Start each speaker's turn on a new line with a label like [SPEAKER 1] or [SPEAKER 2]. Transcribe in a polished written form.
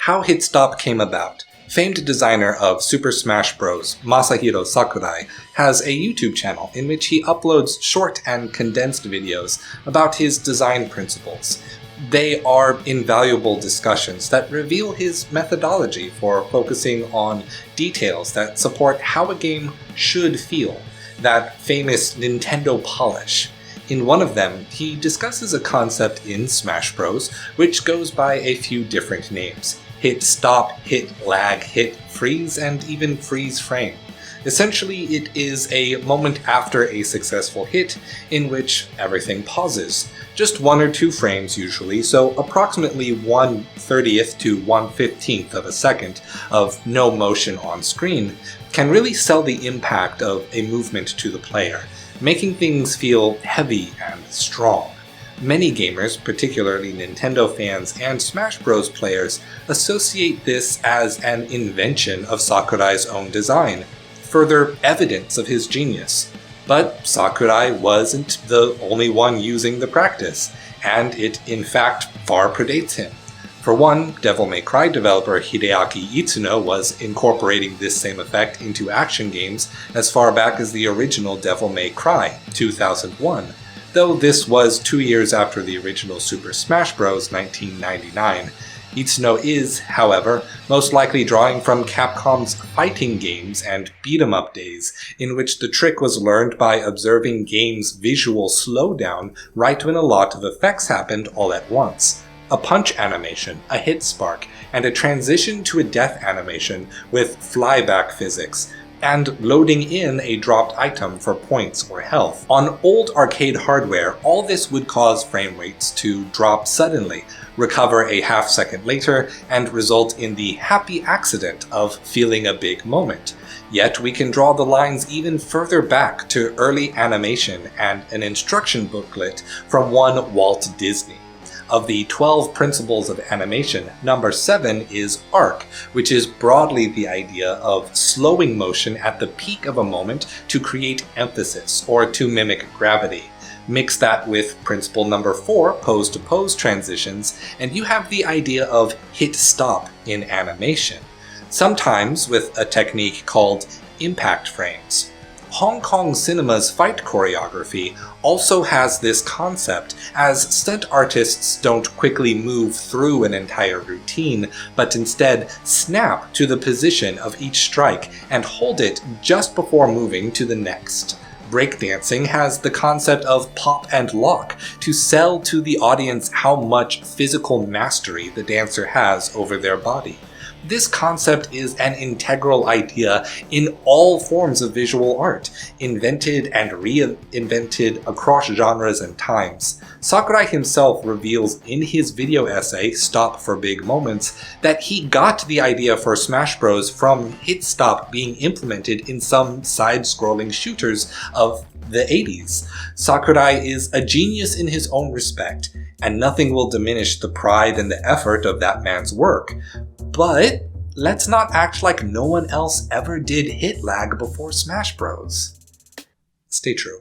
[SPEAKER 1] How Hit Stop came about. Famed designer of Super Smash Bros., Masahiro Sakurai, has a YouTube channel in which he uploads short and condensed videos about his design principles. They are invaluable discussions that reveal his methodology for focusing on details that support how a game should feel, that famous Nintendo polish. In one of them, he discusses a concept in Smash Bros. Which goes by a few different names: hit stop, hit lag, hit freeze, and even freeze frame. Essentially, it is a moment after a successful hit in which everything pauses. Just 1 or 2 frames usually, so approximately 1/30th to 1/15th of a second of no motion on screen can really sell the impact of a movement to the player, making things feel heavy and strong. Many gamers, particularly Nintendo fans and Smash Bros. Players, associate this as an invention of Sakurai's own design, further evidence of his genius. But Sakurai wasn't the only one using the practice, and it in fact far predates him. For one, Devil May Cry developer Hideaki Itsuno was incorporating this same effect into action games as far back as the original Devil May Cry, 2001, though this was 2 years after the original Super Smash Bros. 1999. Itsuno is, however, most likely drawing from Capcom's fighting games and beat-em-up days, in which the trick was learned by observing games' visual slowdown right when a lot of effects happened all at once. A punch animation, a hit spark, and a transition to a death animation with flyback physics, and loading in a dropped item for points or health. On old arcade hardware, all this would cause frame rates to drop suddenly, recover a half-second later, and result in the happy accident of feeling a big moment. Yet we can draw the lines even further back to early animation and an instruction booklet from one Walt Disney. Of the 12 principles of animation, number 7 is arc, which is broadly the idea of slowing motion at the peak of a moment to create emphasis or to mimic gravity. Mix that with principle number 4, pose-to-pose transitions, and you have the idea of hit stop in animation, sometimes with a technique called impact frames. Hong Kong cinema's fight choreography also has this concept, as stunt artists don't quickly move through an entire routine, but instead snap to the position of each strike and hold it just before moving to the next. Breakdancing has the concept of pop and lock to sell to the audience how much physical mastery the dancer has over their body. This concept is an integral idea in all forms of visual art, invented and reinvented across genres and times. Sakurai himself reveals in his video essay, Stop for Big Moments, that he got the idea for Smash Bros. From hit stop being implemented in some side-scrolling shooters of the 80s. Sakurai is a genius in his own respect, and nothing will diminish the pride and the effort of that man's work. But let's not act like no one else ever did hit lag before Smash Bros. Stay true.